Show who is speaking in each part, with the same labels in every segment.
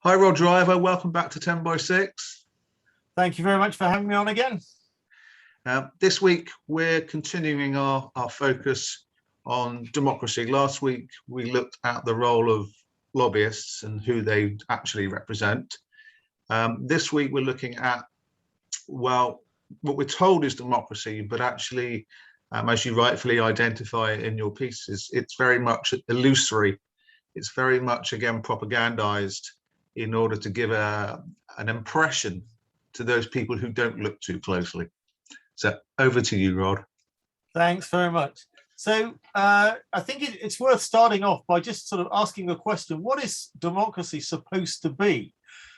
Speaker 1: Hi, Rod Driver. Welcome back to 10 by 6.
Speaker 2: Thank you very much for having me on again.
Speaker 1: This week, we're continuing our focus on democracy. Last week, we looked at the role of lobbyists and who they actually represent. This week, we're looking at, well, what we're told is democracy, but actually, as you rightfully identify in your pieces, it's very much illusory. It's very much, again, propagandized in order to give an impression to those people who don't look too closely. So over to you, Rod.
Speaker 2: Thanks very much. So I think it's worth starting off by just sort of asking the question, what is democracy supposed to be?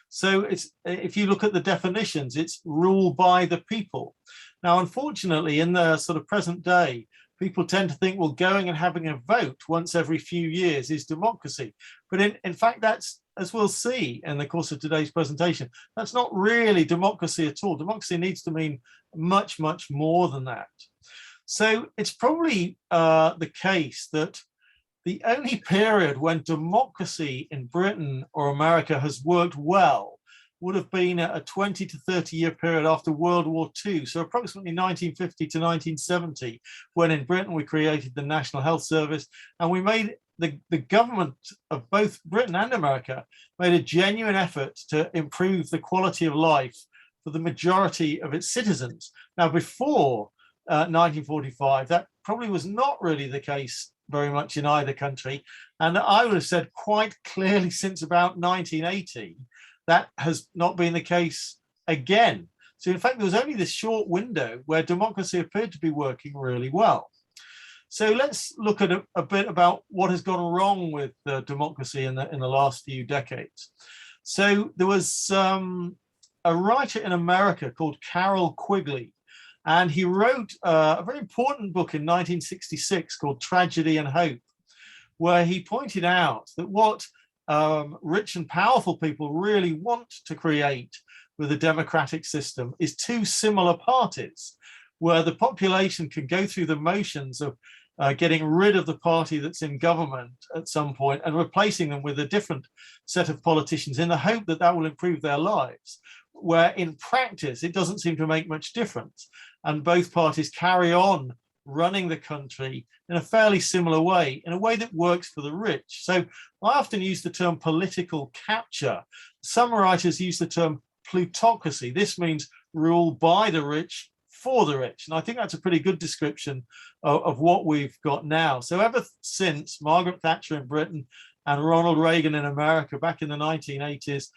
Speaker 2: So if you look at the definitions, it's rule by the people. Now, unfortunately, in the sort of present day, people tend to think, well, going and having a vote once every few years is democracy. But in fact, that's, as we'll see in the course of today's presentation, that's not really democracy at all. Democracy needs to mean much, much more than that. So it's probably the case that the only period when democracy in Britain or America has worked well would have been a 20 to 30 year period after World War II. So approximately 1950 to 1970, when in Britain we created the National Health Service, and we made the government of both Britain and America made a genuine effort to improve the quality of life for the majority of its citizens. Now, before 1945, that probably was not really the case very much in either country. And I would have said quite clearly since about 1980, that has not been the case again. So in fact, there was only this short window where democracy appeared to be working really well. So let's look at a bit about what has gone wrong with democracy in the last few decades. So there was a writer in America called Carroll Quigley, and he wrote a very important book in 1966 called Tragedy and Hope, where he pointed out that what rich and powerful people really want to create with a democratic system is two similar parties, where the population can go through the motions of getting rid of the party that's in government at some point and replacing them with a different set of politicians in the hope that that will improve their lives, where in practice it doesn't seem to make much difference. And both parties carry on running the country in a fairly similar way, in a way that works for the rich. So I often use the term political capture. Some writers use the term plutocracy. This means rule by the rich for the rich. And I think that's a pretty good description of what we've got now. So ever since Margaret Thatcher in Britain and Ronald Reagan in America back in the 1980s,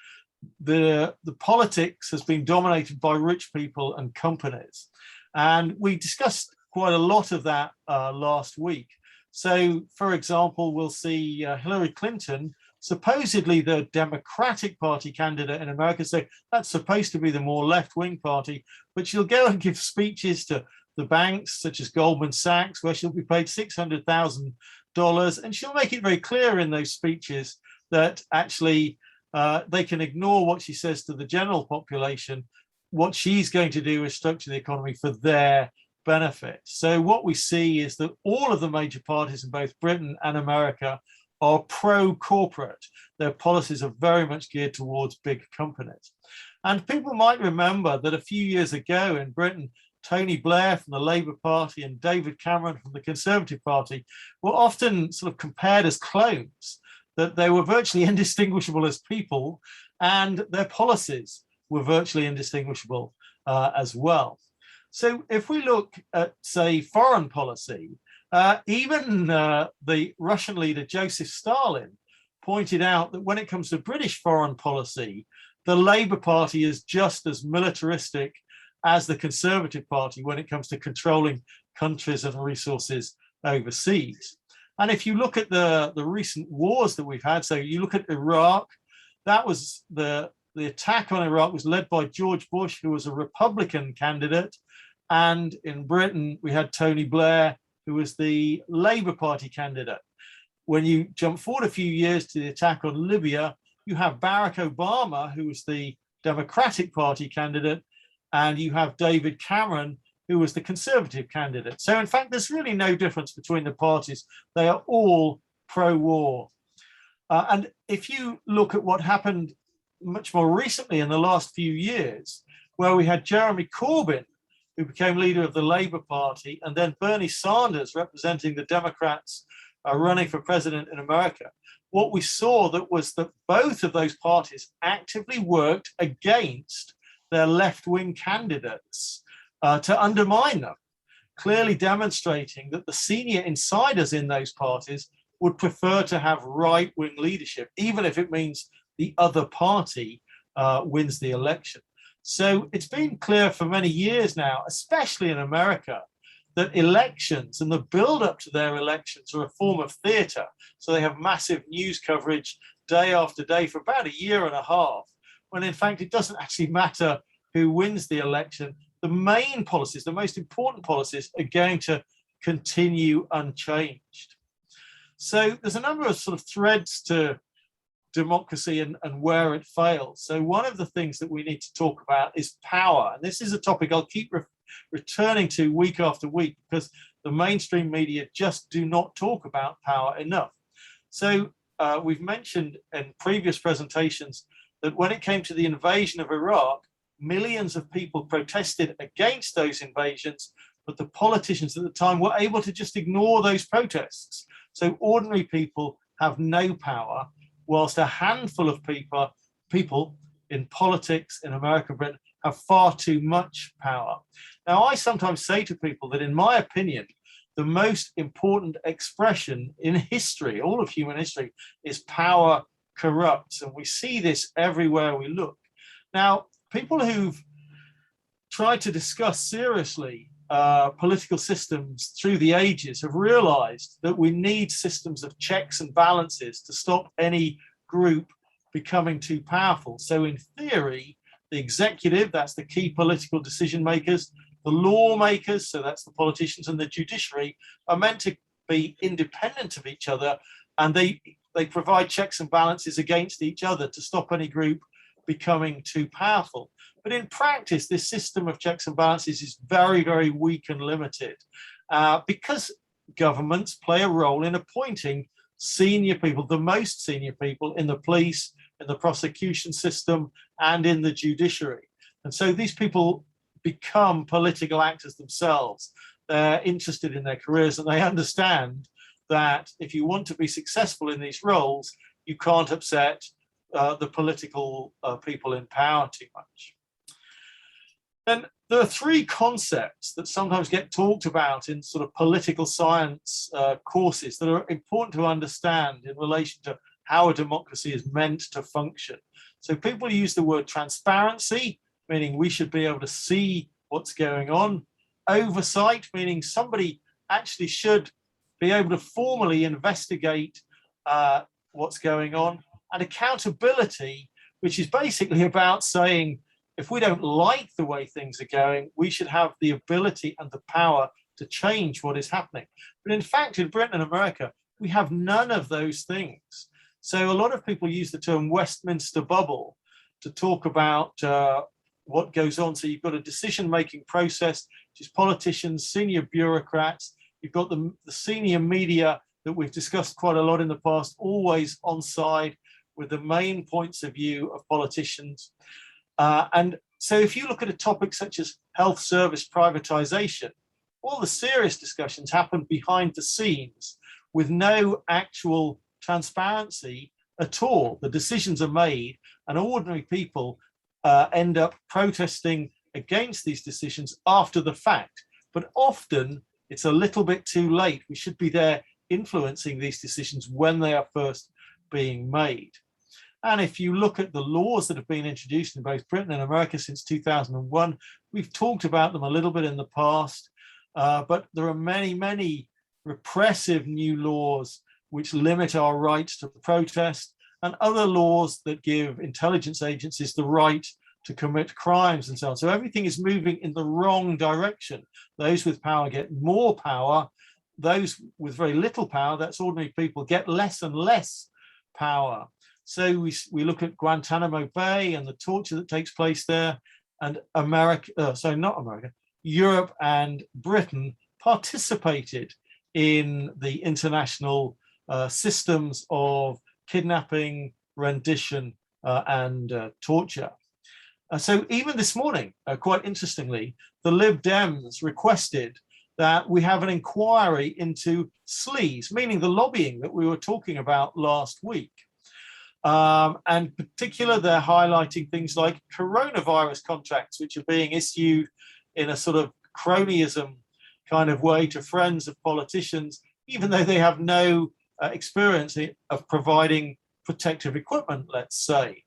Speaker 2: the politics has been dominated by rich people and companies. And we discussed quite a lot of that last week. So, for example, we'll see Hillary Clinton, supposedly the Democratic Party candidate in America. So that's supposed to be the more left-wing party, but she'll go and give speeches to the banks such as Goldman Sachs, where she'll be paid $600,000. And she'll make it very clear in those speeches that actually they can ignore what she says to the general population. What she's going to do is structure the economy for their benefit. So what we see is that all of the major parties in both Britain and America are pro-corporate. Their policies are very much geared towards big companies. And people might remember that a few years ago in Britain, Tony Blair from the Labour Party and David Cameron from the Conservative Party were often sort of compared as clones, that they were virtually indistinguishable as people, and their policies were virtually indistinguishable as well. So if we look at, say, foreign policy, even the Russian leader Joseph Stalin pointed out that when it comes to British foreign policy, the Labour Party is just as militaristic as the Conservative Party when it comes to controlling countries and resources overseas. And if you look at the recent wars that we've had, so you look at Iraq, that was the attack on Iraq was led by George Bush, who was a Republican candidate. And in Britain, we had Tony Blair, who was the Labour Party candidate. When you jump forward a few years to the attack on Libya, you have Barack Obama, who was the Democratic Party candidate, and you have David Cameron, who was the Conservative candidate. So in fact, there's really no difference between the parties. They are all pro-war. And if you look at what happened much more recently in the last few years, where we had Jeremy Corbyn, who became leader of the Labour Party, and then Bernie Sanders representing the Democrats running for president in America. What we saw was that both of those parties actively worked against their left-wing candidates to undermine them, clearly demonstrating that the senior insiders in those parties would prefer to have right-wing leadership, even if it means the other party wins the election. So it's been clear for many years now, especially in America, that elections and the build-up to their elections are a form of theatre. So they have massive news coverage day after day for about a year and a half, when in fact it doesn't actually matter who wins the election. The main policies, the most important policies, are going to continue unchanged. So there's a number of sort of threads to democracy and where it fails. So one of the things that we need to talk about is power. And this is a topic I'll keep returning to week after week, because the mainstream media just do not talk about power enough. So we've mentioned in previous presentations that when it came to the invasion of Iraq, millions of people protested against those invasions, but the politicians at the time were able to just ignore those protests. So ordinary people have no power, whilst a handful of people in politics in America and Britain have far too much power. Now, I sometimes say to people that, in my opinion, the most important expression in history, all of human history, is power corrupts. And we see this everywhere we look. Now, people who've tried to discuss seriously political systems through the ages have realized that we need systems of checks and balances to stop any group becoming too powerful. So in theory, the executive, that's the key political decision makers, the lawmakers, so that's the politicians, and the judiciary are meant to be independent of each other, and they provide checks and balances against each other to stop any group becoming too powerful. But in practice, this system of checks and balances is very, very weak and limited because governments play a role in appointing senior people, the most senior people in the police, in the prosecution system, and in the judiciary. And so these people become political actors themselves. They're interested in their careers, and they understand that if you want to be successful in these roles, you can't upset the political people in power too much. And there are three concepts that sometimes get talked about in sort of political science courses that are important to understand in relation to how a democracy is meant to function. So people use the word transparency, meaning we should be able to see what's going on. Oversight, meaning somebody actually should be able to formally investigate what's going on. And accountability, which is basically about saying, if we don't like the way things are going, we should have the ability and the power to change what is happening. But in fact, in Britain and America, we have none of those things. So a lot of people use the term Westminster bubble to talk about what goes on. So you've got a decision-making process, which is politicians, senior bureaucrats. You've got the senior media that we've discussed quite a lot in the past, always on side with the main points of view of politicians. And so if you look at a topic such as health service privatization, all the serious discussions happen behind the scenes with no actual transparency at all. The decisions are made, and ordinary people end up protesting against these decisions after the fact. But often it's a little bit too late. We should be there influencing these decisions when they are first being made. And if you look at the laws that have been introduced in both Britain and America since 2001, we've talked about them a little bit in the past, but there are many, many repressive new laws which limit our rights to protest, and other laws that give intelligence agencies the right to commit crimes and so on. So everything is moving in the wrong direction. Those with power get more power. Those with very little power, that's ordinary people, get less and less power. So we look at Guantanamo Bay and the torture that takes place there, and Europe and Britain participated in the international systems of kidnapping, rendition, and torture. So even this morning, quite interestingly, the Lib Dems requested that we have an inquiry into sleaze, meaning the lobbying that we were talking about last week. And in particular, they're highlighting things like coronavirus contracts, which are being issued in a sort of cronyism kind of way to friends of politicians, even though they have no experience of providing protective equipment, let's say.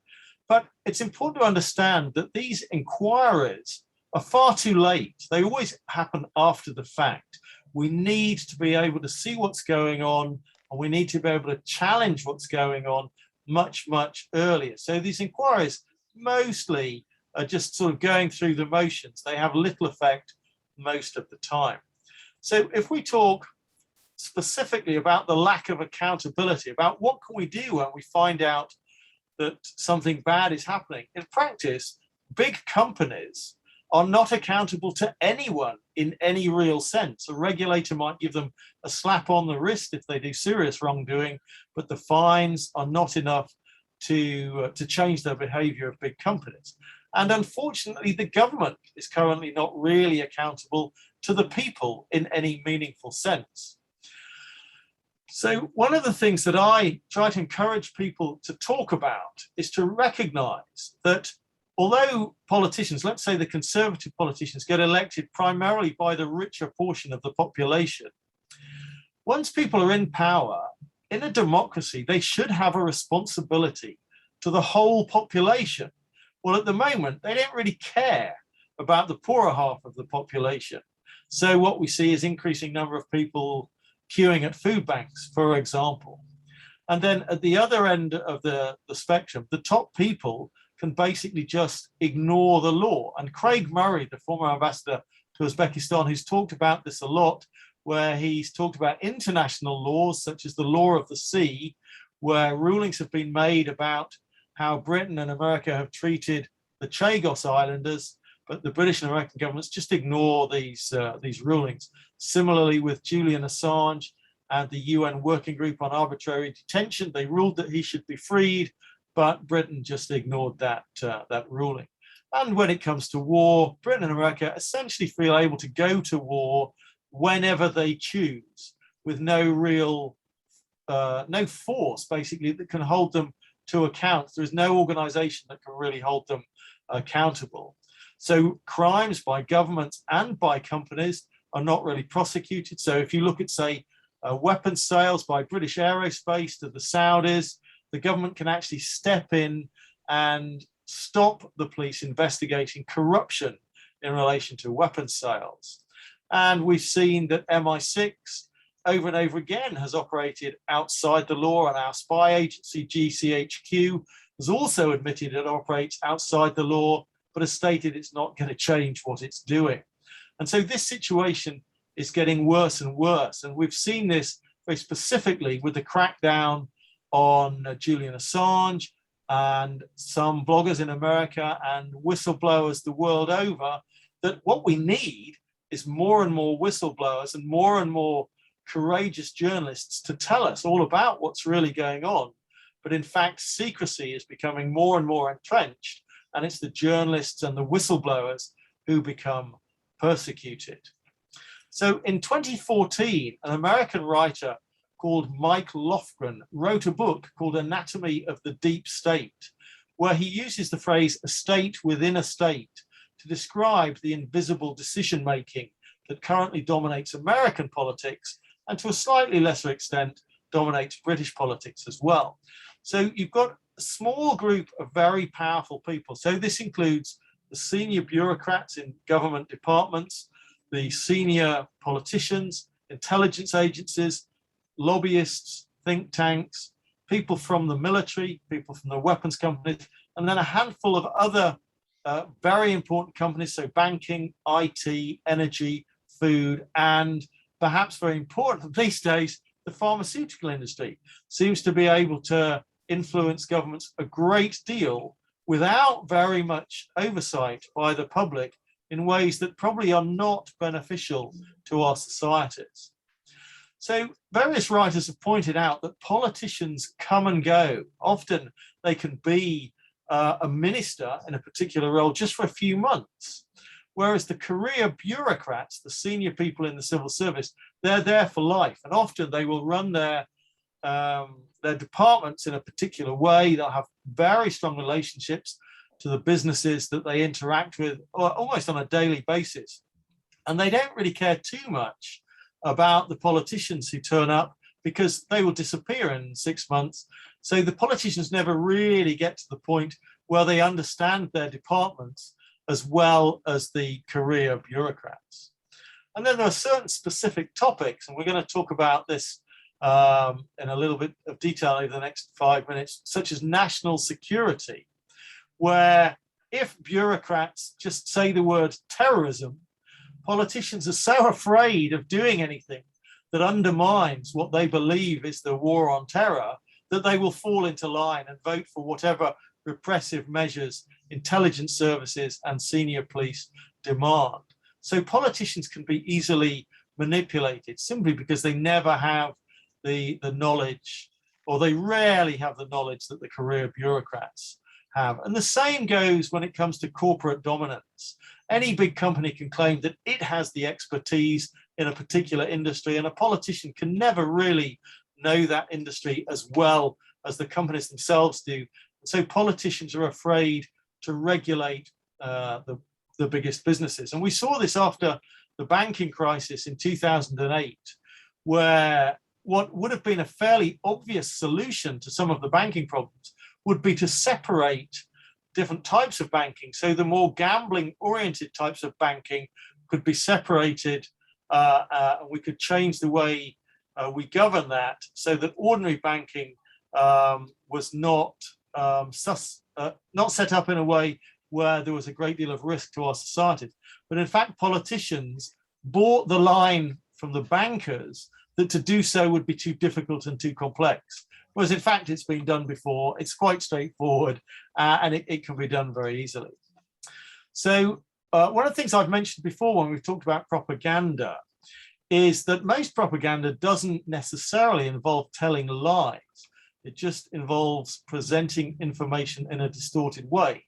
Speaker 2: But it's important to understand that these inquiries are far too late. They always happen after the fact. We need to be able to see what's going on, and we need to be able to challenge what's going on much, much earlier. So these inquiries mostly are just sort of going through the motions. They have little effect most of the time. So if we talk specifically about the lack of accountability, about what can we do when we find out that something bad is happening, in practice, big companies are not accountable to anyone in any real sense. A regulator might give them a slap on the wrist if they do serious wrongdoing, but the fines are not enough to change the behavior of big companies. And unfortunately, the government is currently not really accountable to the people in any meaningful sense. So one of the things that I try to encourage people to talk about is to recognize that although politicians, let's say the conservative politicians, get elected primarily by the richer portion of the population, once people are in power, in a democracy, they should have a responsibility to the whole population. Well, at the moment, they don't really care about the poorer half of the population. So what we see is increasing number of people queuing at food banks, for example. And then at the other end of the spectrum, the top people can basically just ignore the law. And Craig Murray, the former ambassador to Uzbekistan, who's talked about this a lot, where he's talked about international laws, such as the law of the sea, where rulings have been made about how Britain and America have treated the Chagos Islanders, but the British and American governments just ignore these rulings. Similarly with Julian Assange and the UN Working Group on Arbitrary Detention, they ruled that he should be freed, but Britain just ignored that ruling. And when it comes to war, Britain and America essentially feel able to go to war whenever they choose, with no real, no force basically that can hold them to account. There is no organization that can really hold them accountable. So crimes by governments and by companies are not really prosecuted. So if you look at, say, weapons sales by British Aerospace to the Saudis, the government can actually step in and stop the police investigating corruption in relation to weapons sales. And we've seen that MI6 over and over again has operated outside the law, and our spy agency GCHQ has also admitted it operates outside the law, but has stated it's not going to change what it's doing. And so this situation is getting worse and worse. And we've seen this very specifically with the crackdown on Julian Assange and some bloggers in America and whistleblowers the world over, that what we need is more and more whistleblowers and more courageous journalists to tell us all about what's really going on. But in fact, secrecy is becoming more and more entrenched, and it's the journalists and the whistleblowers who become persecuted. So in 2014, an American writer called Mike Lofgren wrote a book called Anatomy of the Deep State, where he uses the phrase a state within a state to describe the invisible decision-making that currently dominates American politics, and to a slightly lesser extent dominates British politics as well. So you've got a small group of very powerful people. So this includes the senior bureaucrats in government departments, the senior politicians, intelligence agencies, lobbyists, think tanks, people from the military, people from the weapons companies, and then a handful of other very important companies, so banking, IT, energy, food, and perhaps very important these days, the pharmaceutical industry seems to be able to influence governments a great deal without very much oversight by the public in ways that probably are not beneficial to our societies. So various writers have pointed out that politicians come and go. Often they can be a minister in a particular role just for a few months. Whereas the career bureaucrats, the senior people in the civil service, they're there for life. And often they will run their departments in a particular way. They'll have very strong relationships to the businesses that they interact with almost on a daily basis. And they don't really care too much about the politicians who turn up, because they will disappear in 6 months. So the politicians never really get to the point where they understand their departments as well as the career bureaucrats. And then there are certain specific topics, and we're going to talk about this in a little bit of detail over the next 5 minutes, such as national security, where if bureaucrats just say the word terrorism, politicians are so afraid of doing anything that undermines what they believe is the war on terror that they will fall into line and vote for whatever repressive measures intelligence services and senior police demand. So politicians can be easily manipulated simply because they never have the knowledge, or they rarely have the knowledge that the career bureaucrats have. And the same goes when it comes to corporate dominance. Any big company can claim that it has the expertise in a particular industry, and a politician can never really know that industry as well as the companies themselves do. So politicians are afraid to regulate the biggest businesses. And we saw this after the banking crisis in 2008, where what would have been a fairly obvious solution to some of the banking problems would be to separate different types of banking. So the more gambling-oriented types of banking could be separated, and we could change the way we govern that so that ordinary banking was not set up in a way where there was a great deal of risk to our society. But in fact, politicians bought the line from the bankers that to do so would be too difficult and too complex. Whereas in fact, it's been done before, it's quite straightforward, and it can be done very easily. So one of the things I've mentioned before when we've talked about propaganda is that most propaganda doesn't necessarily involve telling lies. It just involves presenting information in a distorted way.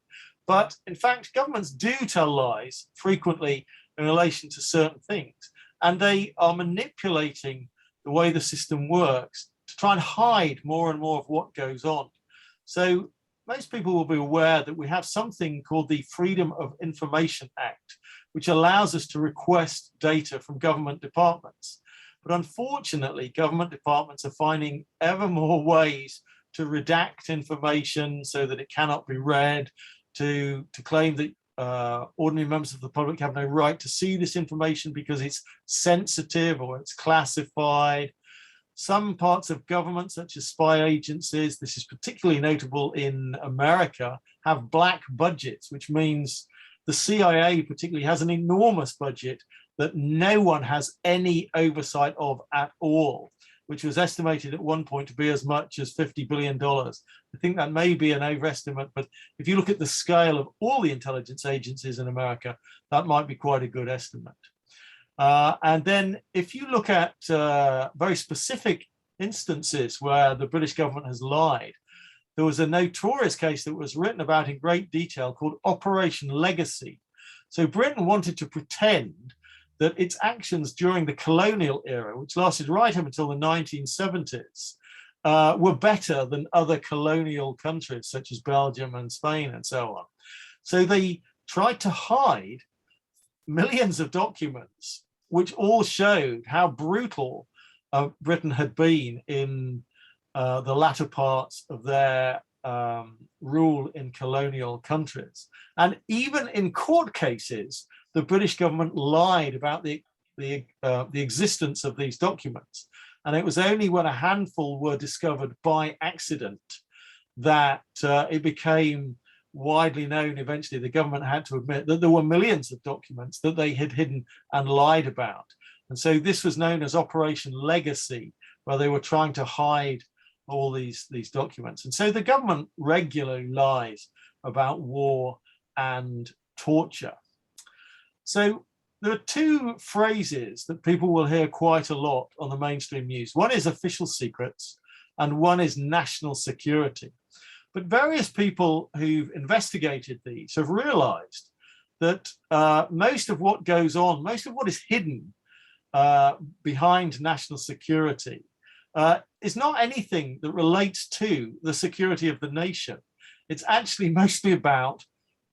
Speaker 2: But in fact, governments do tell lies frequently in relation to certain things, and they are manipulating the way the system works to try and hide more and more of what goes on. So most people will be aware that we have something called the Freedom of Information Act, which allows us to request data from government departments. But unfortunately, government departments are finding ever more ways to redact information so that it cannot be read, to claim that ordinary members of the public have no right to see this information because it's sensitive or it's classified. Some parts of government, such as spy agencies, this is particularly notable in America, have black budgets, which means the CIA particularly has an enormous budget that no one has any oversight of at all, which was estimated at one point to be as much as $50 billion. I think that may be an overestimate, but if you look at the scale of all the intelligence agencies in America, that might be quite a good estimate. And then if you look at very specific instances where the British government has lied, there was a notorious case that was written about in great detail called Operation Legacy. So Britain wanted to pretend that its actions during the colonial era, which lasted right up until the 1970s, were better than other colonial countries such as Belgium and Spain and so on. So they tried to hide millions of documents which all showed how brutal Britain had been in the latter parts of their rule in colonial countries. And even in court cases, the British government lied about the existence of these documents. And it was only when a handful were discovered by accident that it became widely known. Eventually, the government had to admit that there were millions of documents that they had hidden and lied about. And so this was known as Operation Legacy, where they were trying to hide all these documents. And so the government regularly lies about war and torture. So there are two phrases that people will hear quite a lot on the mainstream news. One is official secrets and one is national security. But various people who've investigated these have realized that most of what goes on, most of what is hidden behind national security is not anything that relates to the security of the nation. It's actually mostly about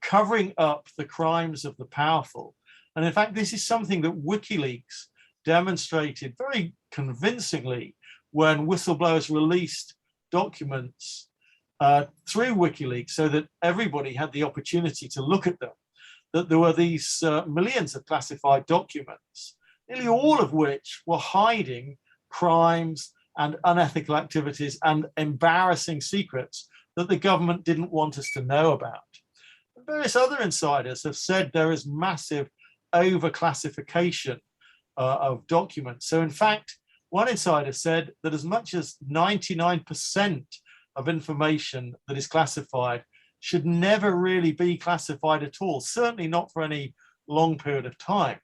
Speaker 2: covering up the crimes of the powerful. And in fact, this is something that WikiLeaks demonstrated very convincingly when whistleblowers released documents through WikiLeaks so that everybody had the opportunity to look at them, that there were these millions of classified documents, nearly all of which were hiding crimes and unethical activities and embarrassing secrets that the government didn't want us to know about. And various other insiders have said there is massive overclassification of documents. So in fact, one insider said that as much as 99% of information that is classified should never really be classified at all, certainly not for any long period of time.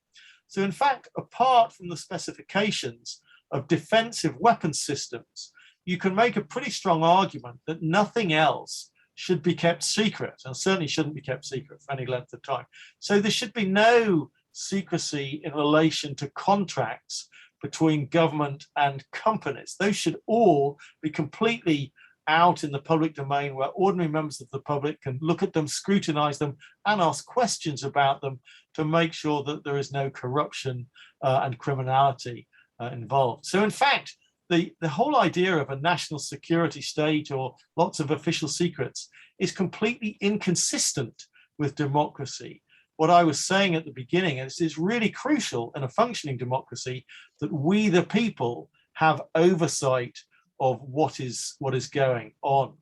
Speaker 2: So in fact, apart from the specifications of defensive weapons systems, you can make a pretty strong argument that nothing else should be kept secret, and certainly shouldn't be kept secret for any length of time. So there should be no secrecy in relation to contracts between government and companies. Those should all be completely out in the public domain, where ordinary members of the public can look at them, scrutinize them, and ask questions about them to make sure that there is no corruption and criminality involved. So in fact, the whole idea of a national security state or lots of official secrets is completely inconsistent with democracy. What I was saying at the beginning is it's really crucial in a functioning democracy that we, the people, have oversight of what is going on.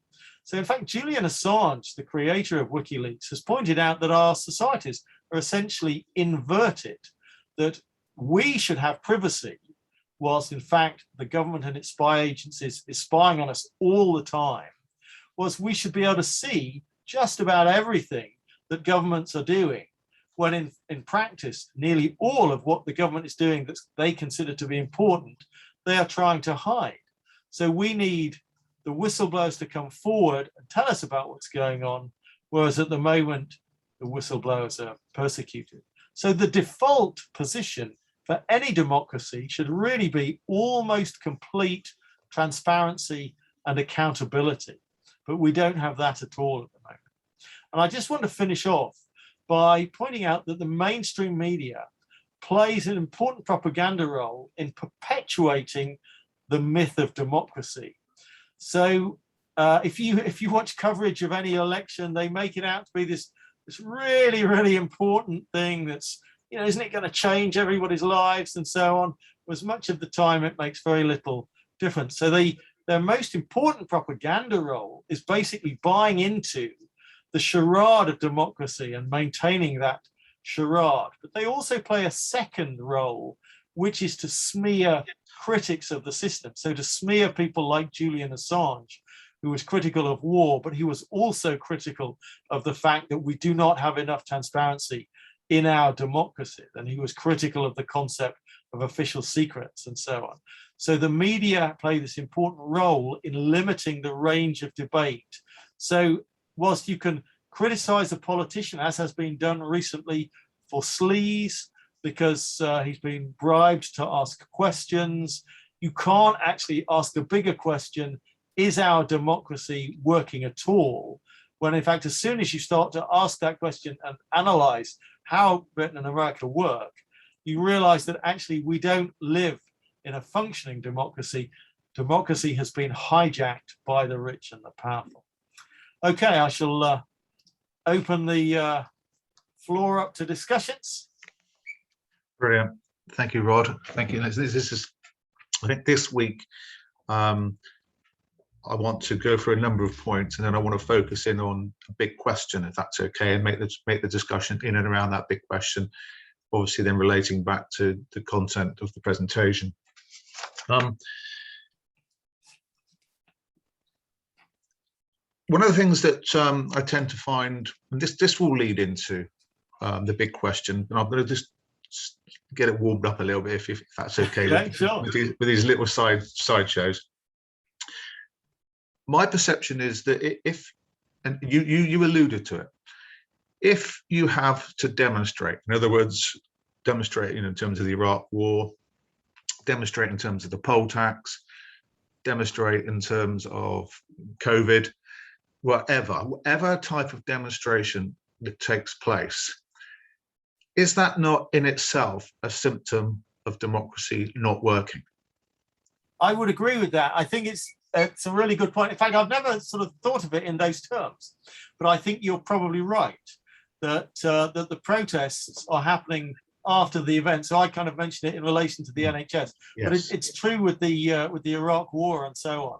Speaker 2: So in fact, Julian Assange, the creator of WikiLeaks, has pointed out that our societies are essentially inverted, that we should have privacy, whilst in fact the government and its spy agencies is spying on us all the time, whilst we should be able to see just about everything that governments are doing, when in practice, nearly all of what the government is doing that they consider to be important, they are trying to hide. So we need the whistleblowers to come forward and tell us about what's going on, whereas at the moment, the whistleblowers are persecuted. So the default position for any democracy should really be almost complete transparency and accountability. But we don't have that at all at the moment. And I just want to finish off by pointing out that the mainstream media plays an important propaganda role in perpetuating the myth of democracy. So if you watch coverage of any election, they make it out to be this really, really important thing that's, isn't it going to change everybody's lives and so on? As much of the time, it makes very little difference. So their most important propaganda role is basically buying into the charade of democracy and maintaining that charade. But they also play a second role, which is to smear critics of the system. So to smear people like Julian Assange, who was critical of war, but he was also critical of the fact that we do not have enough transparency in our democracy. And he was critical of the concept of official secrets and so on. So the media play this important role in limiting the range of debate. So whilst you can criticize a politician, as has been done recently, for sleaze, because he's been bribed to ask questions, you can't actually ask a bigger question, is our democracy working at all? When in fact, as soon as you start to ask that question and analyze how Britain and America work, you realize that actually we don't live in a functioning democracy. Democracy has been hijacked by the rich and the powerful. Okay, I shall open the floor up to discussions.
Speaker 1: Brilliant. Thank you, Rod. Thank you. This is, I think this week, I want to go for a number of points, and then I want to focus in on a big question, if that's okay, and make the discussion in and around that big question, obviously then relating back to the content of the presentation. One of the things that I tend to find, and this will lead into the big question, and I'm going to just get it warmed up a little bit, if that's okay,
Speaker 2: Yeah, sure.
Speaker 1: with these little sideshows. My perception is that and you alluded to it, if you have to demonstrate, in other words, demonstrate in terms of the Iraq War, demonstrate in terms of the poll tax, demonstrate in terms of COVID, whatever type of demonstration that takes place, is that not in itself a symptom of democracy not working?
Speaker 2: I would agree with that. I think it's a really good point. In fact, I've never sort of thought of it in those terms, but I think you're probably right that that the protests are happening after the event. So I kind of mentioned it in relation to the NHS,
Speaker 1: Yes.
Speaker 2: but it's true with the Iraq War and so on,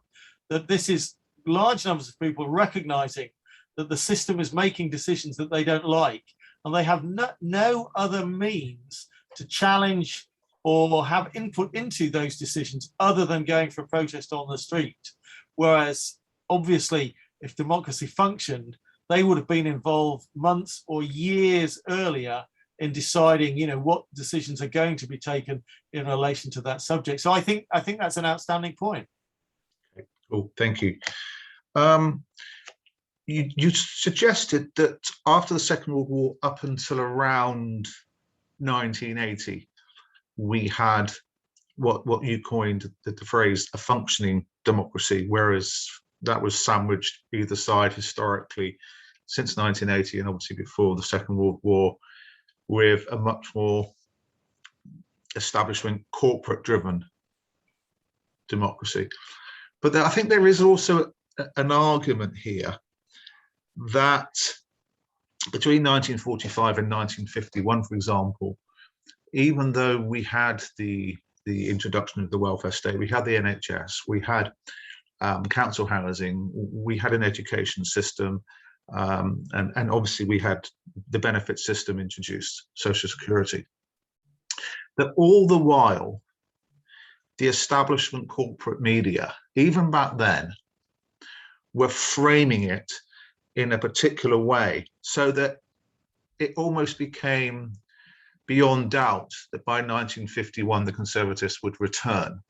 Speaker 2: that this is large numbers of people recognizing that the system is making decisions that they don't like, and they have no other means to challenge or have input into those decisions other than going for a protest on the street. Whereas obviously, if democracy functioned, they would have been involved months or years earlier in deciding, what decisions are going to be taken in relation to that subject. So I think that's an outstanding point.
Speaker 1: Okay, cool, thank you. You suggested that after the Second World War, up until around 1980, we had what you coined the phrase a functioning democracy, whereas that was sandwiched either side historically since 1980 and obviously before the Second World War with a much more establishment corporate driven democracy. But I think there is also an argument here that between 1945 and 1951, for example, even though we had the introduction of the welfare state, we had the NHS, we had council housing, we had an education system, and obviously we had the benefit system introduced, Social Security, that all the while, the establishment corporate media, even back then, were framing it in a particular way so that it almost became beyond doubt that by 1951 the Conservatives would return.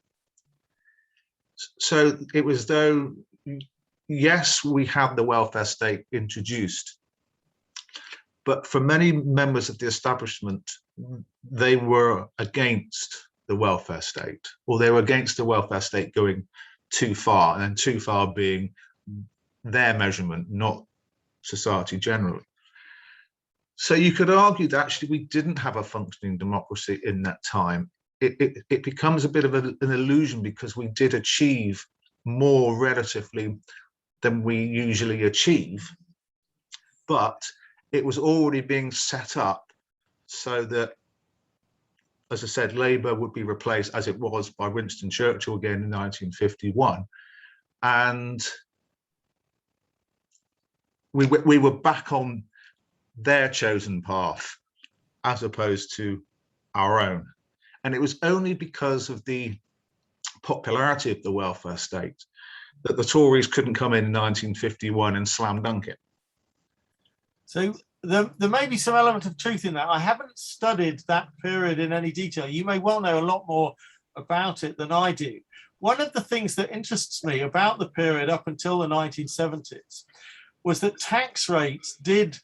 Speaker 1: So it was though, yes, we have the welfare state introduced, but for many members of the establishment, they were against the welfare state, or they were against the welfare state going too far, and then too far being their measurement, not society generally. So you could argue that actually we didn't have a functioning democracy in that time. It becomes a bit of an illusion because we did achieve more relatively than we usually achieve, but it was already being set up so that, as I said, Labour would be replaced, as it was, by Winston Churchill again in 1951. And we were back on their chosen path as opposed to our own. And it was only because of the popularity of the welfare state that the Tories couldn't come in 1951 and slam dunk it.
Speaker 2: So there may be some element of truth in that. I haven't studied that period in any detail. You may well know a lot more about it than I do. One of the things that interests me about the period up until the 1970s was that tax rates did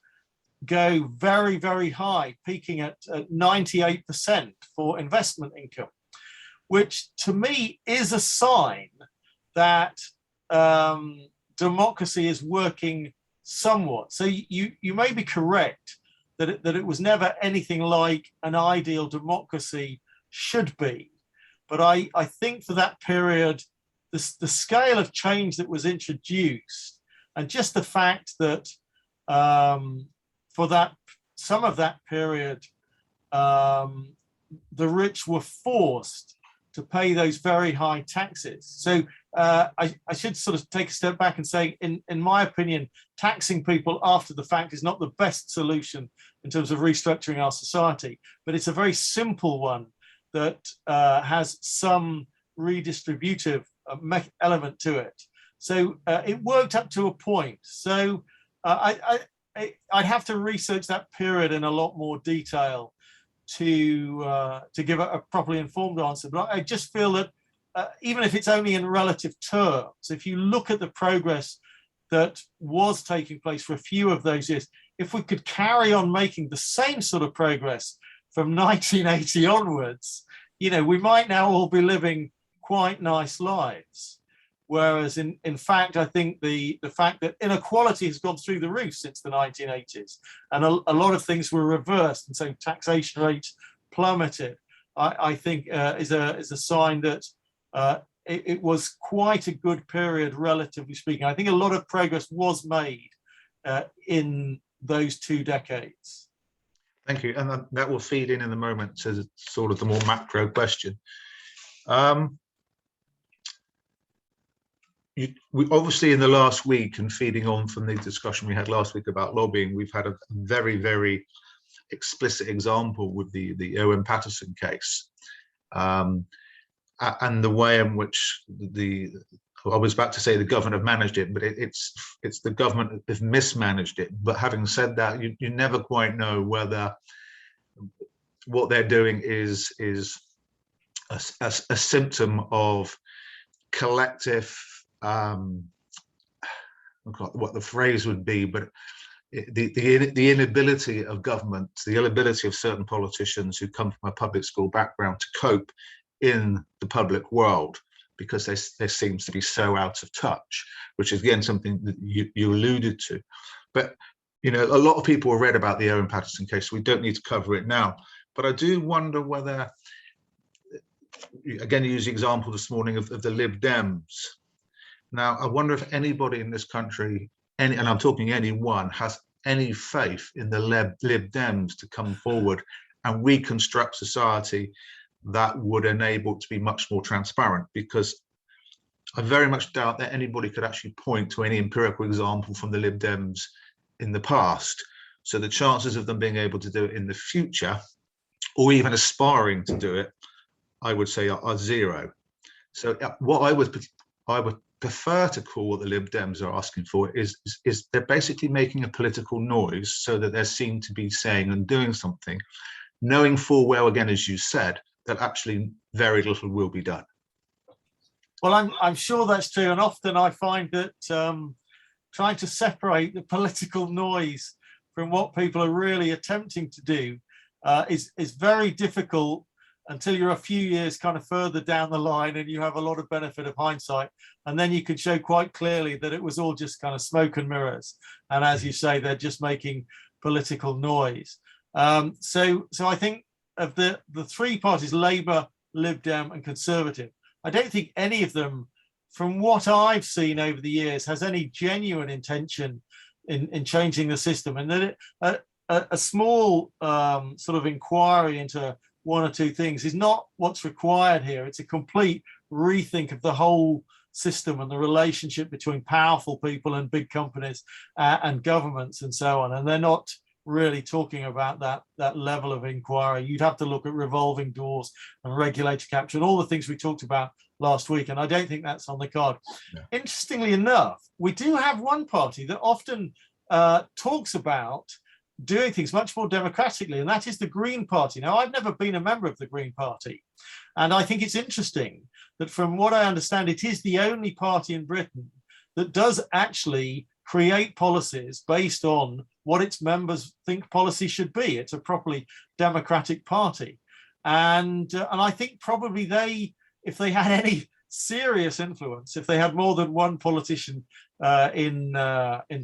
Speaker 2: go very, very high, peaking at 98% for investment income, which to me is a sign that democracy is working somewhat. So you may be correct that it was never anything like an ideal democracy should be. But I think for that period, the scale of change that was introduced, and just the fact that for that some of that period, the rich were forced to pay those very high taxes. So I should sort of take a step back and say, in my opinion, taxing people after the fact is not the best solution in terms of restructuring our society, but it's a very simple one that has some redistributive element to it. So it worked up to a point. So I'd have to research that period in a lot more detail to give a properly informed answer. But I just feel that even if it's only in relative terms, if you look at the progress that was taking place for a few of those years, if we could carry on making the same sort of progress from 1980 onwards, you know, we might now all be living quite nice lives. Whereas in fact, I think the fact that inequality has gone through the roof since the 1980s, and a lot of things were reversed, and so taxation rates plummeted, I think is a sign that it was quite a good period, relatively speaking. I think a lot of progress was made in those 2 decades.
Speaker 1: Thank you. And that will feed in a moment to sort of the more macro question. We obviously, in the last week, and feeding on from the discussion we had last week about lobbying, we've had a very, very explicit example with the Owen Paterson case, and the way in which I was about to say the government have managed it, but it's the government that have mismanaged it. But having said that, you never quite know whether what they're doing is a symptom of collective, what the phrase would be, but the inability of government, the inability of certain politicians who come from a public school background to cope in the public world, because there seems to be so out of touch, which is again something that you alluded to. But you know, a lot of people have read about the Owen Paterson case, so we don't need to cover it now. But I do wonder whether, again, you use the example this morning of the Lib Dems. Now, I wonder if anybody in this country, and I'm talking anyone, has any faith in the Lib Dems to come forward and reconstruct society that would enable it to be much more transparent, because I very much doubt that anybody could actually point to any empirical example from the Lib Dems in the past. So the chances of them being able to do it in the future, or even aspiring to do it, I would say are zero. So what I would prefer to call what the Lib Dems are asking for is they're basically making a political noise so that they're seen to be saying and doing something, knowing full well, again, as you said, that actually very little will be done.
Speaker 2: Well, I'm sure that's true, and often I find that trying to separate the political noise from what people are really attempting to do is very difficult until you're a few years kind of further down the line and you have a lot of benefit of hindsight, and then you can show quite clearly that it was all just kind of smoke and mirrors, and as you say, they're just making political noise. So I think of the 3 parties, Labour, Lib Dem and Conservative, I don't think any of them, from what I've seen over the years, has any genuine intention in changing the system. And that a small sort of inquiry into 1 or 2 things is not what's required here. It's a complete rethink of the whole system and the relationship between powerful people and big companies and governments and so on. And they're not really talking about that level of inquiry. You'd have to look at revolving doors and regulator capture and all the things we talked about last week, and I don't think that's on the card. Yeah. Interestingly enough, we do have one party that often talks about doing things much more democratically, and that is the Green Party. Now, I've never been a member of the Green Party, and I think it's interesting that, from what I understand, it is the only party in Britain that does actually create policies based on what its members think policy should be. It's a properly democratic party. And I think probably if they had any serious influence, if they had more than one politician in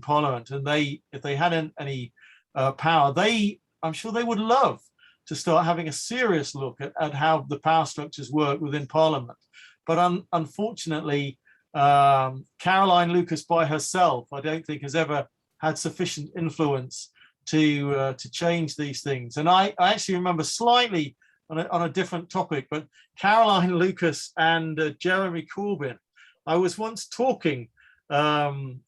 Speaker 2: Parliament, and if they had any power, I'm sure they would love to start having a serious look at how the power structures work within Parliament. But unfortunately, Caroline Lucas by herself, I don't think, has ever had sufficient influence to change these things. And I actually remember, slightly on a different topic, but Caroline Lucas and Jeremy Corbyn. I was once talking to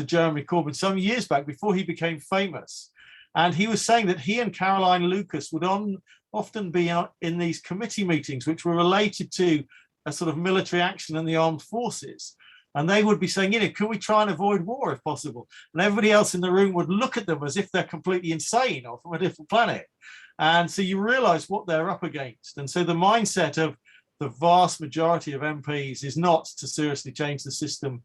Speaker 2: Jeremy Corbyn some years back before he became famous, and he was saying that he and Caroline Lucas would often be in these committee meetings which were related to a sort of military action in the armed forces. And they would be saying, can we try and avoid war if possible? And everybody else in the room would look at them as if they're completely insane or from a different planet. And so you realize what they're up against. And so the mindset of the vast majority of MPs is not to seriously change the system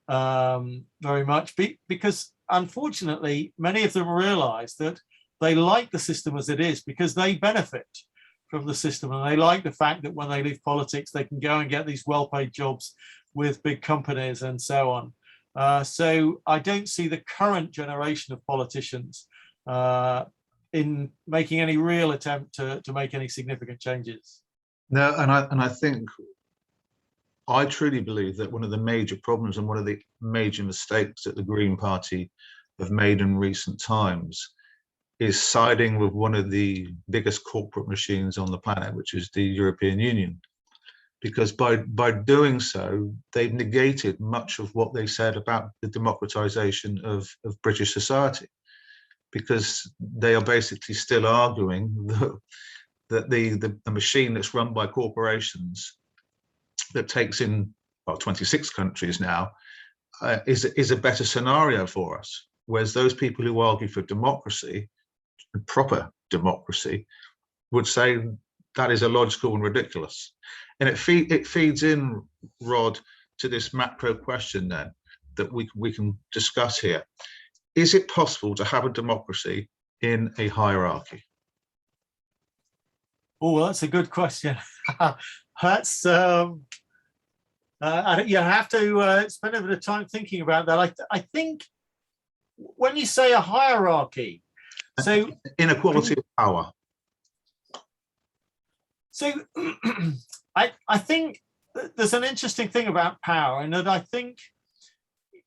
Speaker 2: very much, because unfortunately, many of them realize that they like the system as it is because they benefit from the system, and they like the fact that when they leave politics, they can go and get these well-paid jobs with big companies and so on. So I don't see the current generation of politicians in making any real attempt to make any significant changes.
Speaker 1: No, and I think I truly believe that one of the major problems and one of the major mistakes that the Green Party have made in recent times is siding with one of the biggest corporate machines on the planet, which is the European Union. Because by doing so, they've negated much of what they said about the democratization of British society, because they are basically still arguing that the machine that's run by corporations that takes in, well, 26 countries now, is a better scenario for us. Whereas those people who argue for democracy, proper democracy, would say that is illogical and ridiculous. And it feeds in, Rod, to this macro question then that we can discuss here. Is it possible to have a democracy in a hierarchy?
Speaker 2: Oh, that's a good question. That's you have to spend a bit of time thinking about that. I think when you say a hierarchy, so
Speaker 1: inequality of power.
Speaker 2: So I think there's an interesting thing about power, and that I think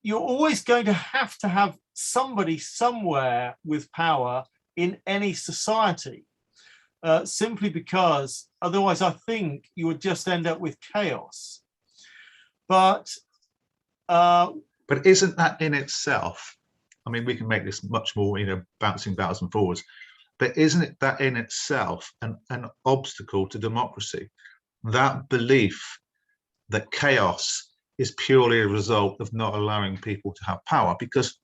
Speaker 2: you're always going to have somebody somewhere with power in any society, simply because otherwise I think you would just end up with chaos. But
Speaker 1: isn't that in itself, I mean, we can make this much more, bouncing backwards and forwards, but isn't it that in itself an obstacle to democracy? That belief that chaos is purely a result of not allowing people to have power, because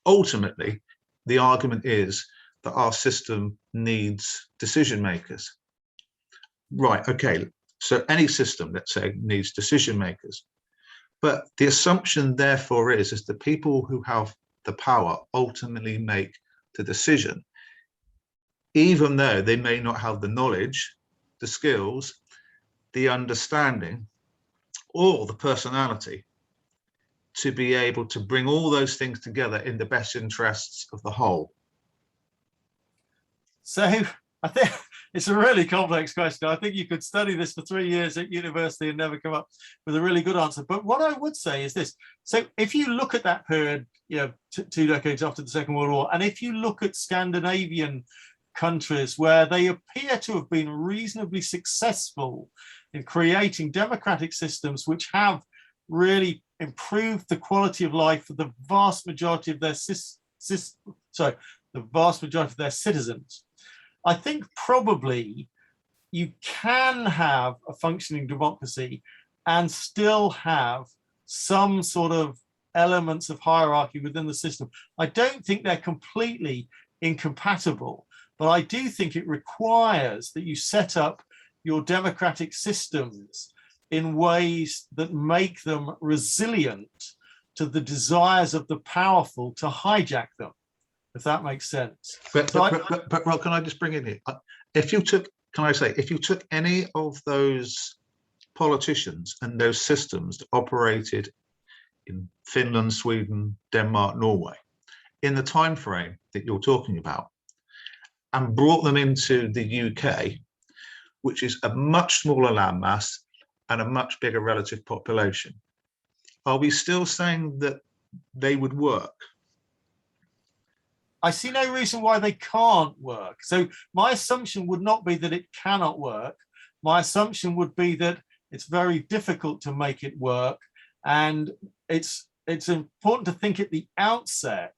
Speaker 1: ultimately the argument is that our system needs decision makers. Right, okay, so any system, let's say, needs decision makers. But the assumption therefore is the people who have the power ultimately make the decision, even though they may not have the knowledge, the skills, the understanding, or the personality to be able to bring all those things together in the best interests of the whole.
Speaker 2: So I think it's a really complex question. I think you could study this for 3 years at university and never come up with a really good answer. But what I would say is this. So if you look at that period, 2 decades after the Second World War, and if you look at Scandinavian countries where they appear to have been reasonably successful in creating democratic systems which have really improved the quality of life for the vast majority of their citizens, I think probably you can have a functioning democracy and still have some sort of elements of hierarchy within the system. I don't think they're completely incompatible, but I do think it requires that you set up your democratic systems in ways that make them resilient to the desires of the powerful to hijack them, if that makes sense.
Speaker 1: But Rob, can I just bring in here? If you took any of those politicians and those systems that operated in Finland, Sweden, Denmark, Norway, in the time frame that you're talking about, and brought them into the UK, which is a much smaller landmass and a much bigger relative population, are we still saying that they would work?
Speaker 2: I see no reason why they can't work. So my assumption would not be that it cannot work. My assumption would be that it's very difficult to make it work. And it's important to think at the outset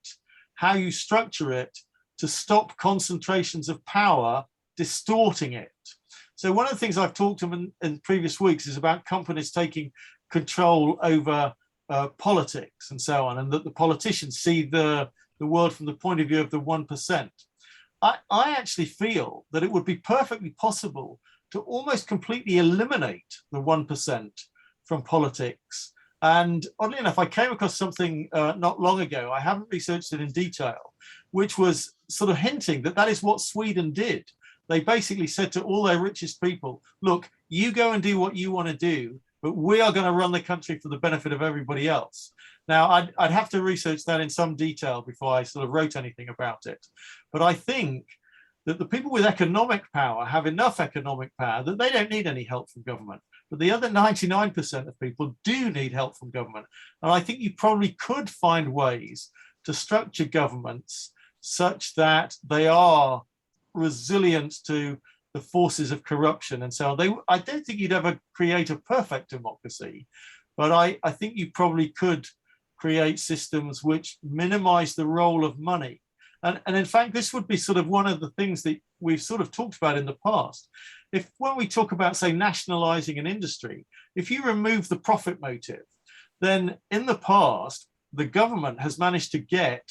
Speaker 2: how you structure it to stop concentrations of power distorting it. So one of the things I've talked to them in previous weeks is about companies taking control over politics and so on, and that the politicians see the world from the point of view of the 1%. I actually feel that it would be perfectly possible to almost completely eliminate the 1% from politics And oddly enough, I came across something not long ago. I haven't researched it in detail, which was sort of hinting that that is what Sweden did. They basically said to all their richest people, look, you go and do what you want to do, but we are going to run the country for the benefit of everybody else. Now, I'd have to research that in some detail before I sort of wrote anything about it. But I think that the people with economic power have enough economic power that they don't need any help from government. But the other 99% of people do need help from government. And I think you probably could find ways to structure governments such that they are resilient to the forces of corruption and so on. I don't think you'd ever create a perfect democracy, but I think you probably could create systems which minimize the role of money. And in fact, this would be sort of one of the things that we've sort of talked about in the past. When we talk about, say, nationalizing an industry, if you remove the profit motive, then in the past, the government has managed to get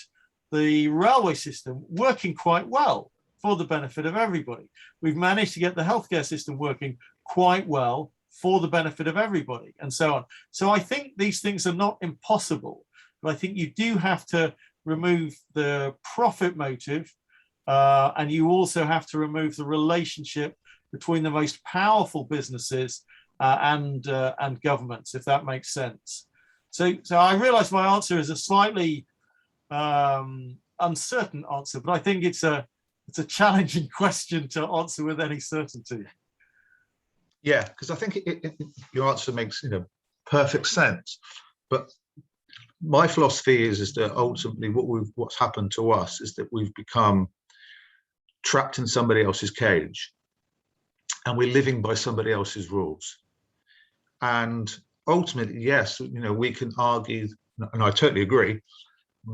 Speaker 2: the railway system working quite well for the benefit of everybody. We've managed to get the healthcare system working quite well for the benefit of everybody, and so on. So I think these things are not impossible, but I think you do have to remove the profit motive, and you also have to remove the relationship between the most powerful businesses and governments, if that makes sense. So I realize my answer is a slightly uncertain answer, but I think it's a challenging question to answer with any certainty.
Speaker 1: Yeah, because I think your answer makes perfect sense. But my philosophy is that ultimately what's happened to us is that we've become trapped in somebody else's cage, and we're living by somebody else's rules. And ultimately, yes, we can argue, and I totally agree,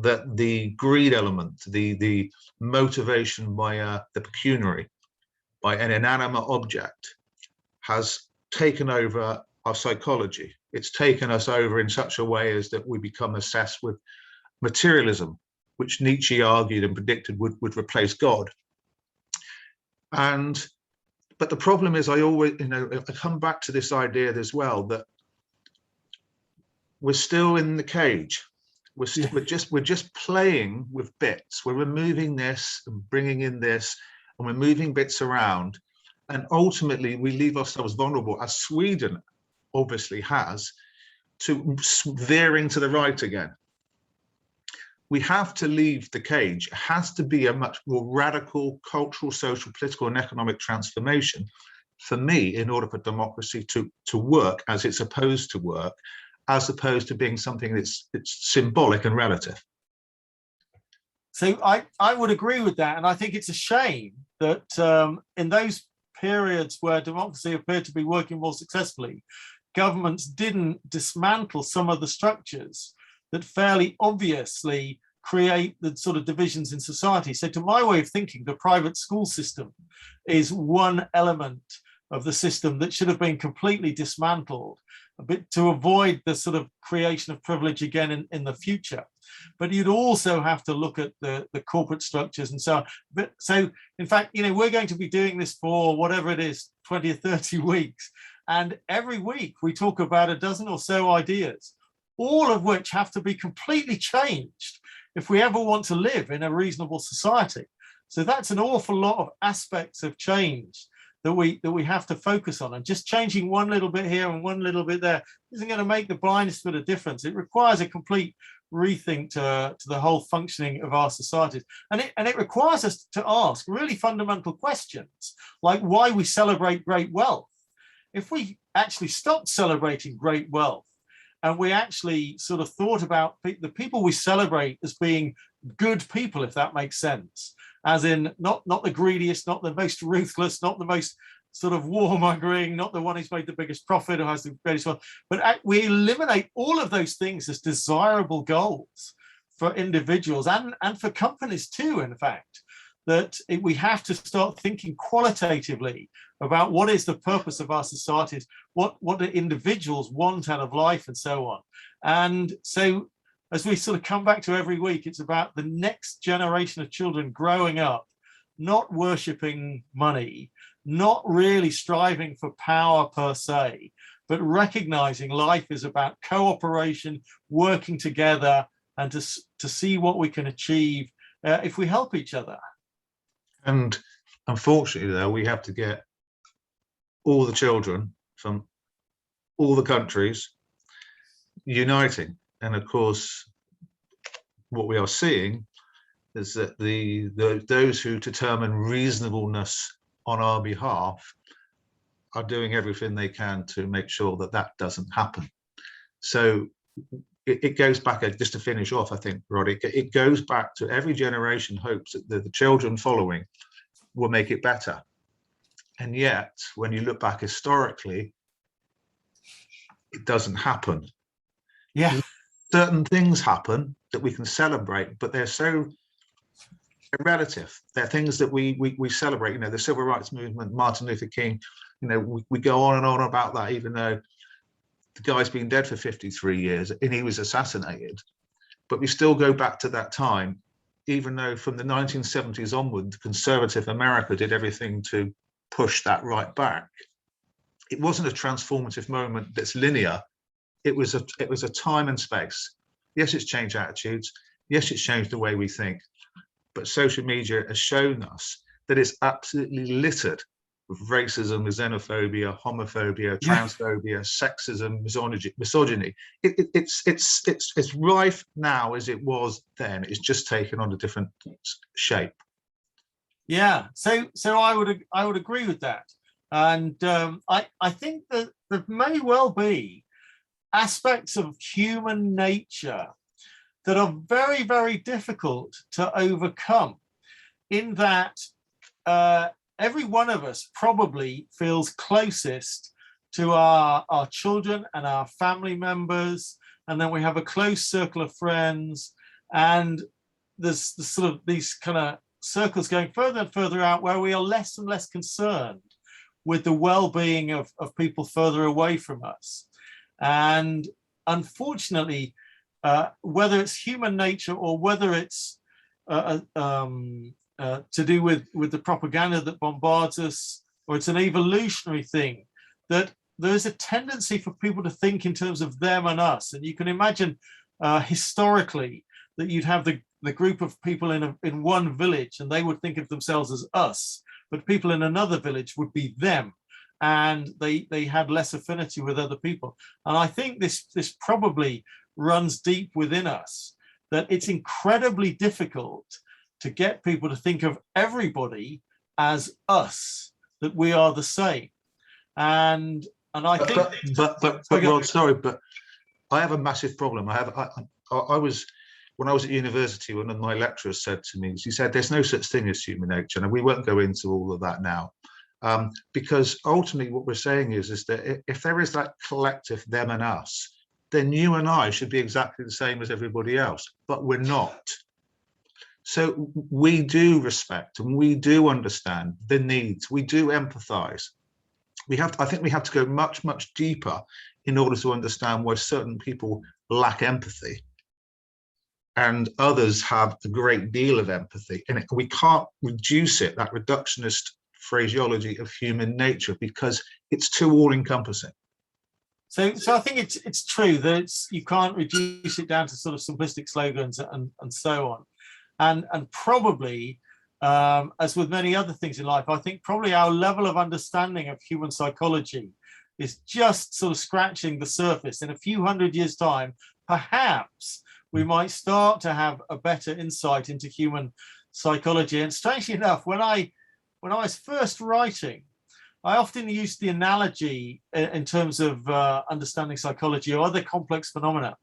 Speaker 1: that the greed element, the motivation by the pecuniary, by an inanimate object, has taken over our psychology. It's taken us over in such a way as that we become obsessed with materialism, which Nietzsche argued and predicted would replace God. But the problem is, I always, I come back to this idea as well, that we're still in the cage. We're just playing with bits. We're removing this and bringing in this, and we're moving bits around. And ultimately, we leave ourselves vulnerable, as Sweden obviously has, to veering to the right again. We have to leave the cage. It has to be a much more radical cultural, social, political, and economic transformation for me in order for democracy to work as it's supposed to work, as opposed to being something that's symbolic and relative.
Speaker 2: So I would agree with that. And I think it's a shame that in those periods where democracy appeared to be working more successfully, governments didn't dismantle some of the structures that fairly obviously create the sort of divisions in society. So to my way of thinking, the private school system is one element of the system that should have been completely dismantled, a bit to avoid the sort of creation of privilege again in the future. But you'd also have to look at the corporate structures and so on. But so, in fact, we're going to be doing this for whatever it is, 20 or 30 weeks. And every week we talk about a dozen or so ideas, all of which have to be completely changed if we ever want to live in a reasonable society. So that's an awful lot of aspects of change that we have to focus on, and just changing one little bit here and one little bit there isn't going to make the blindest bit of difference. It requires a complete rethink to the whole functioning of our societies, and it requires us to ask really fundamental questions, like why we celebrate great wealth. If we actually stopped celebrating great wealth and we actually sort of thought about the people we celebrate as being good people, if that makes sense, as in not the greediest, not the most ruthless, not the most sort of warmongering, not the one who's made the biggest profit or has the greatest wealth, but we eliminate all of those things as desirable goals for individuals and for companies too, in fact, that we have to start thinking qualitatively about what is the purpose of our societies, what do individuals want out of life, and so on. And so as we sort of come back to every week, it's about the next generation of children growing up, not worshipping money, not really striving for power per se, but recognizing life is about cooperation, working together, and to see what we can achieve if we help each other.
Speaker 1: And unfortunately, though, we have to get all the children from all the countries uniting. And of course, what we are seeing is that those who determine reasonableness on our behalf are doing everything they can to make sure that that doesn't happen. So it goes back, just to finish off, I think, Roddy, it goes back to every generation hopes that the children following will make it better. And yet, when you look back historically, it doesn't happen.
Speaker 2: Yeah.
Speaker 1: Certain things happen that we can celebrate, but they're so relative. They're things that we celebrate. You know, the civil rights movement, Martin Luther King. You know, we go on and on about that, even though the guy's been dead for 53 years and he was assassinated. But we still go back to that time, even though from the 1970s onward, conservative America did everything to push that right back. It wasn't a transformative moment that's linear. It was a time and space. Yes, it's changed attitudes. Yes, it's changed the way we think. But social media has shown us that it's absolutely littered with racism, xenophobia, homophobia, transphobia, sexism, misogyny. It's rife now as it was then. It's just taken on a different shape.
Speaker 2: Yeah, so I would agree with that, and I think that there may well be aspects of human nature that are very, very difficult to overcome, in that every one of us probably feels closest to our children and our family members, and then we have a close circle of friends, and there's the sort of these kind of circles going further and further out where we are less and less concerned with the well-being of people further away from us. And unfortunately, whether it's human nature or whether it's to do with the propaganda that bombards us, or it's an evolutionary thing, that there is a tendency for people to think in terms of them and us. And you can imagine historically that you'd have the group of people in one village, and they would think of themselves as us, but people in another village would be them, and they had less affinity with other people. And I think this probably runs deep within us, that it's incredibly difficult to get people to think of everybody as us, that we are the same. And I think,
Speaker 1: but Rod, sorry, but I have a massive problem. I was, when I was at university, one of my lecturers said to me, he said, there's no such thing as human nature. And we won't go into all of that now, because ultimately what we're saying is that if there is that collective them and us, then you and I should be exactly the same as everybody else, but we're not. So we do respect and we do understand the needs. We do empathize. I think we have to go much, much deeper in order to understand why certain people lack empathy and others have a great deal of empathy. And we can't reduce it, that reductionist phraseology of human nature, because it's too all-encompassing.
Speaker 2: So I think it's true that you can't reduce it down to sort of simplistic slogans and so on. And probably, as with many other things in life, I think probably our level of understanding of human psychology is just sort of scratching the surface. In a few hundred years' time, perhaps we might start to have a better insight into human psychology. And strangely enough, when I was first writing, I often used the analogy in terms of understanding psychology or other complex phenomena,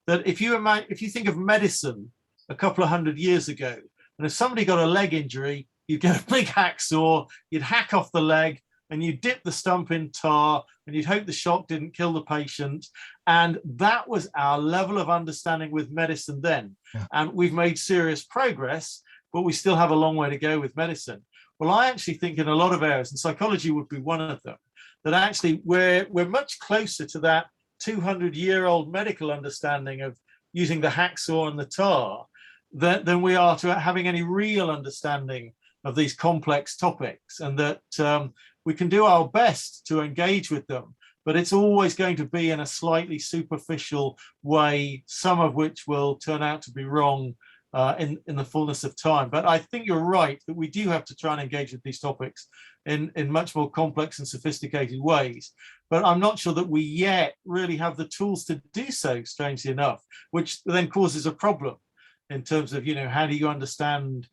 Speaker 2: that if you think of medicine a couple of hundred years ago, and if somebody got a leg injury, you'd get a big hacksaw, you'd hack off the leg, and you'd dip the stump in tar, and you'd hope the shock didn't kill the patient. And that was our level of understanding with medicine then. Yeah. And we've made serious progress, but we still have a long way to go with medicine. Well, I actually think in a lot of areas, and psychology would be one of them, that actually we're much closer to that 200-year-old medical understanding of using the hacksaw and the tar than we are to having any real understanding of these complex topics, and that we can do our best to engage with them, but it's always going to be in a slightly superficial way, some of which will turn out to be wrong in the fullness of time. But I think you're right that we do have to try and engage with these topics in much more complex and sophisticated ways. But I'm not sure that we yet really have the tools to do so, strangely enough, which then causes a problem in terms of, how do you understand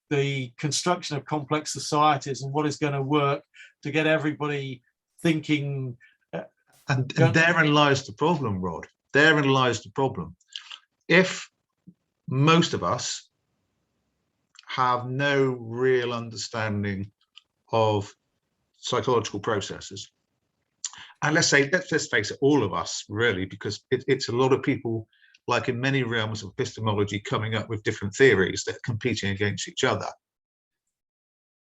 Speaker 2: the construction of complex societies and what is going to work to get everybody thinking.
Speaker 1: And therein lies the problem, Rod. Therein lies the problem. If most of us have no real understanding of psychological processes, and let's face it, all of us really, because it's a lot of people, like in many realms of epistemology, coming up with different theories that are competing against each other.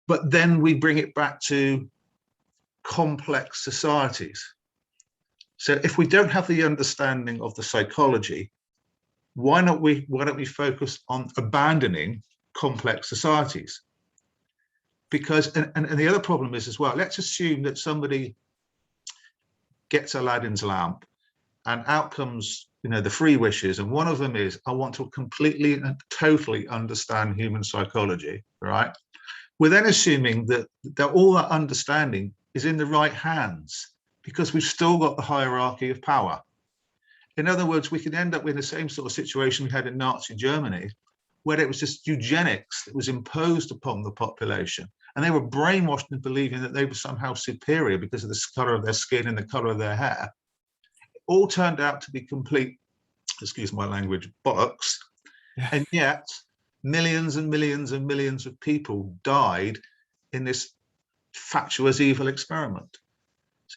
Speaker 1: But then we bring it back to complex societies. So if we don't have the understanding of the psychology, why don't we focus on abandoning complex societies? Because, and the other problem is as well, let's assume that somebody gets Aladdin's lamp and out comes, the three wishes. And one of them is, I want to completely and totally understand human psychology, right? We're then assuming that all that understanding is in the right hands, because we've still got the hierarchy of power. In other words, we can end up with the same sort of situation we had in Nazi Germany, where it was just eugenics that was imposed upon the population. And they were brainwashed into believing that they were somehow superior because of the color of their skin and the color of their hair. It all turned out to be complete, excuse my language, bollocks. Yeah. And yet millions and millions and millions of people died in this fatuous evil experiment.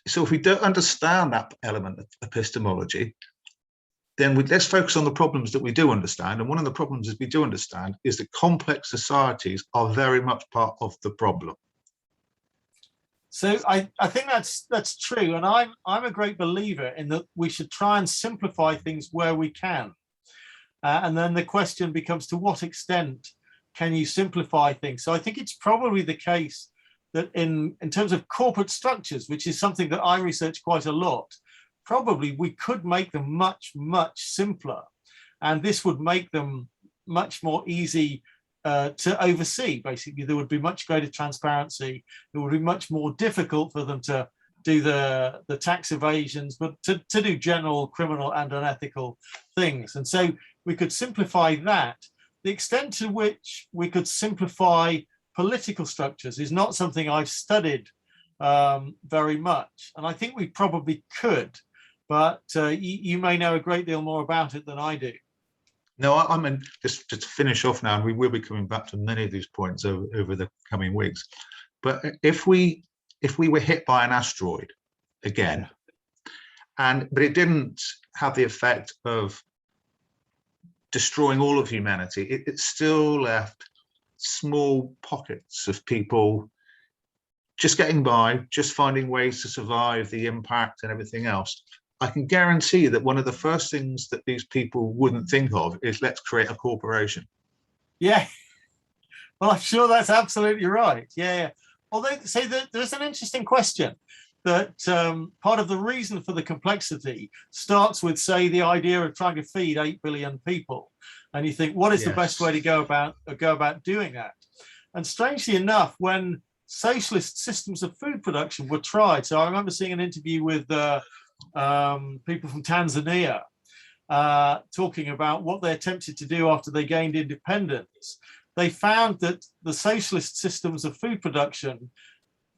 Speaker 1: So if we don't understand that element of epistemology, then let's focus on the problems that we do understand. And one of the problems that we do understand is that complex societies are very much part of the problem.
Speaker 2: So I think that's true. And I'm a great believer in that we should try and simplify things where we can. And then the question becomes, to what extent can you simplify things? So I think it's probably the case that in terms of corporate structures, which is something that I research quite a lot, probably we could make them much, much simpler. And this would make them much more easy to oversee. Basically, there would be much greater transparency. It would be much more difficult for them to do the tax evasions, but to do general criminal and unethical things. And so we could simplify that. The extent to which we could simplify political structures is not something I've studied very much. And I think we probably could, but you may know a great deal more about it than I do.
Speaker 1: No, I mean, just to finish off now, and we will be coming back to many of these points over the coming weeks. But if we were hit by an asteroid again, but it didn't have the effect of destroying all of humanity, it still left small pockets of people just getting by, just finding ways to survive the impact and everything else. I can guarantee that one of the first things that these people wouldn't think of is, let's create a corporation.
Speaker 2: Yeah, well, I'm sure that's absolutely right. Yeah. Although, say that there's an interesting question that part of the reason for the complexity starts with, say, the idea of trying to feed 8 billion people. And you think, what is the best way to go about doing that? And strangely enough, when socialist systems of food production were tried, so I remember seeing an interview with people from Tanzania talking about what they attempted to do after they gained independence. They found that the socialist systems of food production,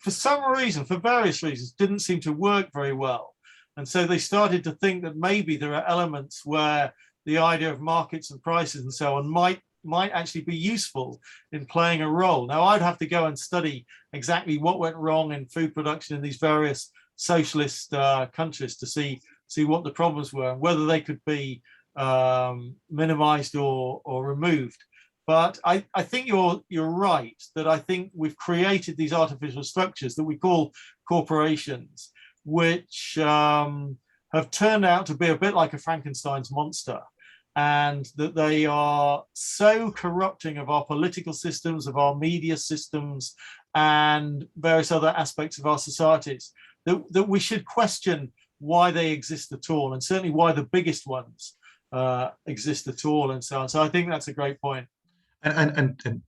Speaker 2: for some reason, for various reasons, didn't seem to work very well. And so they started to think that maybe there are elements where the idea of markets and prices and so on might actually be useful in playing a role. Now, I'd have to go and study exactly what went wrong in food production in these various socialist countries to see what the problems were and whether they could be minimized or removed. But I think you're right that I think we've created these artificial structures that we call corporations, which have turned out to be a bit like a Frankenstein's monster, and that they are so corrupting of our political systems, of our media systems, and various other aspects of our societies, that we should question why they exist at all, and certainly why the biggest ones exist at all, and so on. So I think that's a great point.
Speaker 1: And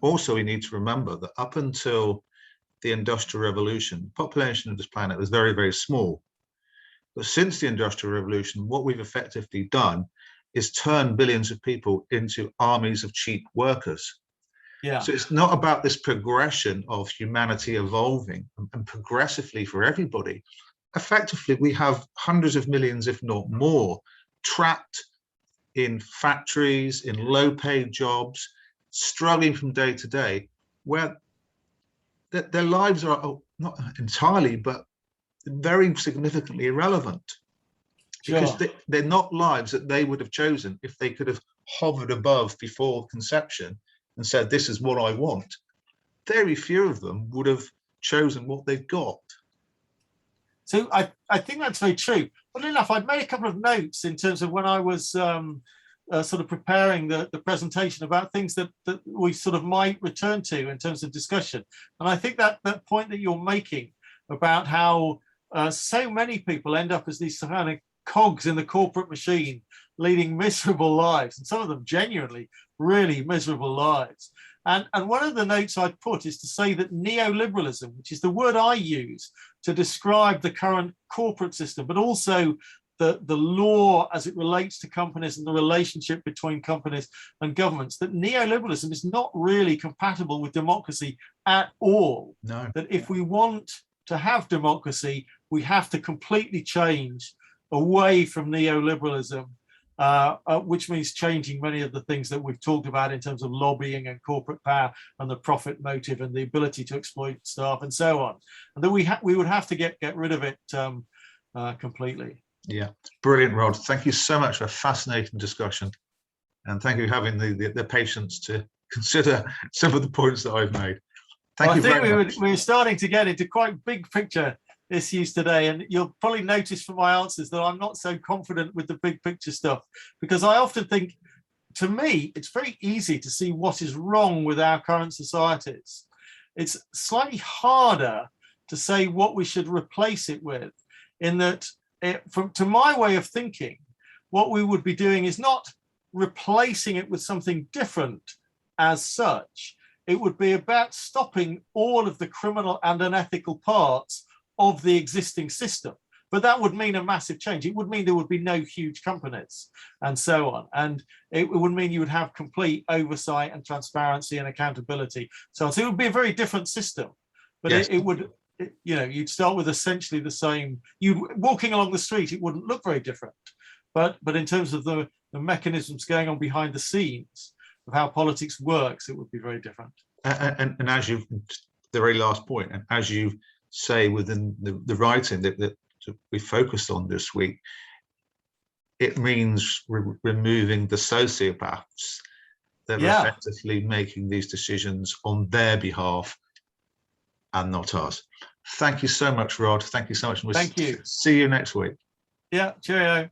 Speaker 1: also we need to remember that up until the Industrial Revolution, the population of this planet was very, very small. But since the Industrial Revolution, what we've effectively done is turn billions of people into armies of cheap workers.
Speaker 2: Yeah.
Speaker 1: So it's not about this progression of humanity evolving and progressively for everybody. Effectively, we have hundreds of millions, if not more, trapped in factories, in low-paid jobs, struggling from day to day, where their lives are not entirely, but very significantly irrelevant. Because they're not lives that they would have chosen if they could have hovered above before conception and said, this is what I want. Very few of them would have chosen what they've got.
Speaker 2: So I think that's very true. Funnily enough, I'd made a couple of notes in terms of when I was sort of preparing the presentation about things that we sort of might return to in terms of discussion. And I think that point that you're making about how so many people end up as these kind of cogs in the corporate machine, leading miserable lives, and some of them genuinely really miserable lives. And one of the notes I'd put is to say that neoliberalism, which is the word I use to describe the current corporate system, but also the law as it relates to companies and the relationship between companies and governments, that neoliberalism is not really compatible with democracy at all.
Speaker 1: No.
Speaker 2: That if we want to have democracy, we have to completely change away from neoliberalism, which means changing many of the things that we've talked about in terms of lobbying and corporate power and the profit motive and the ability to exploit staff and so on. And then we would have to get rid of it completely.
Speaker 1: Yeah, brilliant, Rod. Thank you so much for a fascinating discussion. And thank you for having the patience to consider some of the points that I've made. Thank you very much.
Speaker 2: We were starting to get into quite big picture issues today, and you'll probably notice from my answers that I'm not so confident with the big picture stuff, because I often think, to me, it's very easy to see what is wrong with our current societies. It's slightly harder to say what we should replace it with, in that, to my way of thinking, what we would be doing is not replacing it with something different as such. It would be about stopping all of the criminal and unethical parts of the existing system. But that would mean a massive change. It would mean there would be no huge companies and so on. And it would mean you would have complete oversight and transparency and accountability. So it would be a very different system. But yes, you'd start with essentially the same. Walking along the street, it wouldn't look very different. But in terms of the mechanisms going on behind the scenes of how politics works, it would be very different.
Speaker 1: And as you, the very last point, and as you say within the writing that we focused on this week, it means removing the sociopaths that are effectively making these decisions on their behalf and not us. Thank you so much, Rod. Thank you so much.
Speaker 2: Thank you.
Speaker 1: See you next week.
Speaker 2: Yeah, cheerio.